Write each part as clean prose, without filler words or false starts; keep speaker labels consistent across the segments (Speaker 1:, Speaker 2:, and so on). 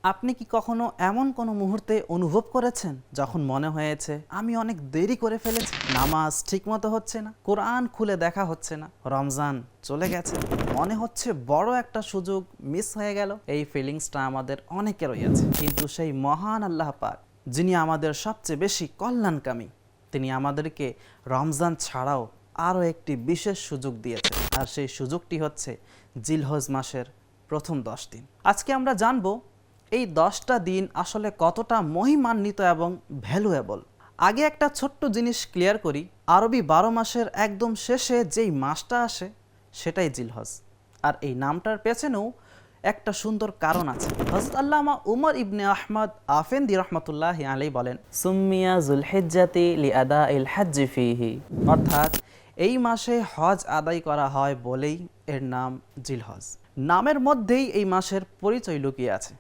Speaker 1: আপনি কি কখনো এমন কোনো মুহূর্তে অনুভব করেছেন যখন মনে হয়েছে আমি অনেক দেরি করে ফেলেছি, নামাজ ঠিকমতো হচ্ছে না, কোরআন খুলে দেখা হচ্ছে না, রমজান চলে গেছে, মনে হচ্ছে বড় একটা সুযোগ মিস হয়ে গেল? এই ফিলিংসটা আমাদের অনেকেরই আছে। কিন্তু সেই মহান আল্লাহ পাক, যিনি আমাদের সবচেয়ে বেশি কল্যাণকামী, তিনি আমাদেরকে রমজান ছাড়াও আরও একটি বিশেষ সুযোগ দিয়েছে। আর সেই সুযোগটি হচ্ছে জিলহজ মাসের প্রথম 10 দিন। আজকে আমরা জানবো এই 10টা দিন আসলে কতটা মহিমান্বিত এবং ভ্যালুয়েবল। আগে একটা ছোট্ট জিনিস ক্লিয়ার করি, আরবি 12 মাসের একদম শেষে যেই মাসটা আসে সেটাই জিলহজ। আর এই নামটার পেছনেও একটা সুন্দর কারণ আছে। হযরত আল্লামা উমর ইবনে আহমদ আফেন্দি রহমতুল্লাহি আলাইহি বলেন, সুম্মিয়া যুলহিজ্জাতি লিআদাইল হজ্জি ফীহি, অর্থাৎ এই মাসে হজ আদায় করা হয় বলেই এর নাম জিলহজ। নামের মধ্যেই এই মাসের পরিচয় লুকিয়ে আছে।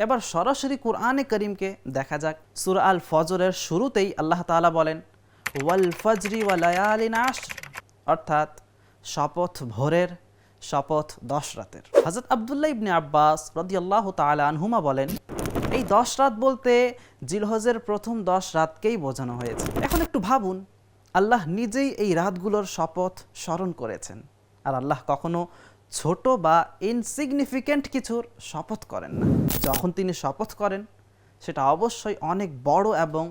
Speaker 1: এবার সরাসরি কোরআনে করিমকে দেখা যাক। সূরা আল ফজরের শুরুতেই আল্লাহ তাআলা বলেন, ওয়াল ফজরি ওয়া লায়ালিন আশর, অর্থাৎ শপথ ভোরের, শপথ 10 রাতের। হযরত আব্দুল্লাহ ইবনে আব্বাস রাদিয়াল্লাহু তাআলা আনহুমা বলেন, এই 10 রাত বলতে জিলহজের প্রথম 10 রাতকেই বোঝানো হয়েছে। এখন একটু ভাবুন, আল্লাহ নিজেই এই রাতগুলোর শপথ স্মরণ করেছেন। আর আল্লাহ কখনো ছোট বা ইনসিগনিফিক্যান্ট কিছুর শপথ করেন না। যখন তিনি শপথ করেন সেটা অবশ্যই অনেক বড় এবং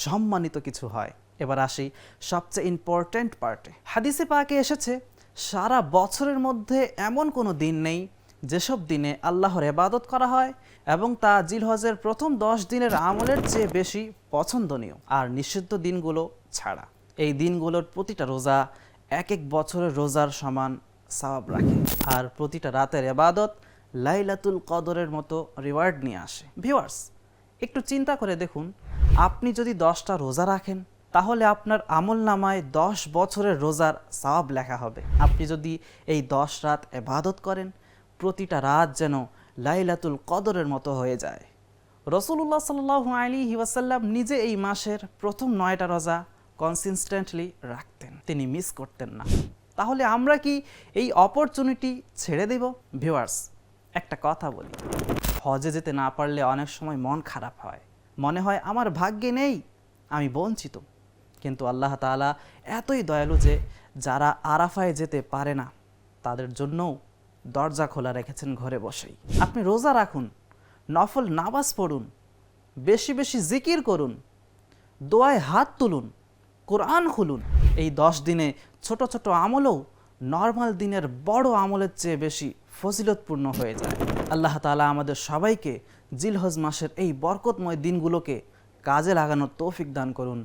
Speaker 1: সম্মানিত কিছু হয়। এবার আসি সবচেয়ে ইম্পর্ট্যান্ট পার্টে। হাদিসে পাকে এসেছে, সারা বছরের মধ্যে এমন কোনো দিন নেই যেসব দিনে আল্লাহর ইবাদত করা হয় এবং তা জিলহজের প্রথম 10 দিনের আমলের চেয়ে বেশি পছন্দনীয়, আর নিষিদ্ধ দিনগুলো ছাড়া। এই দিনগুলোর প্রতিটা রোজা এক এক বছরের রোজার সমান সওয়াব রাখে, আর প্রতিটা রাতের ইবাদত লাইলাতুল কদরের মতো রিওয়ার্ড নিয়ে আসে। ভিউয়ার্স, একটু চিন্তা করে দেখুন, আপনি যদি 10টা রোজা রাখেন তাহলে আপনার আমল নামায় 10 বছরের রোজার সওয়াব লেখা হবে। আপনি যদি এই 10 রাত ইবাদত করেন, প্রতিটা রাত যেন লাইলাতুল কদরের মতো হয়ে যায়। রাসূলুল্লাহ সাল্লাল্লাহু আলাইহি ওয়াসাল্লাম নিজে এই মাসের প্রথম 9টা রোজা কনসিস্টেন্টলি রাখতেন, তিনি মিস করতেন না। তাহলে আমরা কি এই অপরচুনিটি ছেড়ে দেব? ভিউয়ার্স, একটা কথা বলি, হজে যেতে না পারলে অনেক সময় মন খারাপ হয়, মনে হয় আমার ভাগ্যে নেই, আমি বঞ্চিত। কিন্তু আল্লাহ তাআলা এতই দয়ালু যে যারা আরাফায় যেতে পারে না তাদের জন্যও দরজা খোলা রেখেছেন ঘরে বসেই। আপনি রোজা রাখুন, নফল নামাজ পড়ুন, বেশি বেশি জিকির করুন, দোয়ায় হাত তুলুন, কোরআন খুলুন। এই 10 দিনে ছোট ছোট আমলও নর্মাল দিনের বড় আমলের চেয়ে বেশি ফজিলতপূর্ণ হয়ে যায়। আল্লাহ তাআলা আমাদের সবাইকে জিলহজ মাসের এই বরকতময় দিনগুলোকে কাজে লাগানোর তৌফিক দান করুন।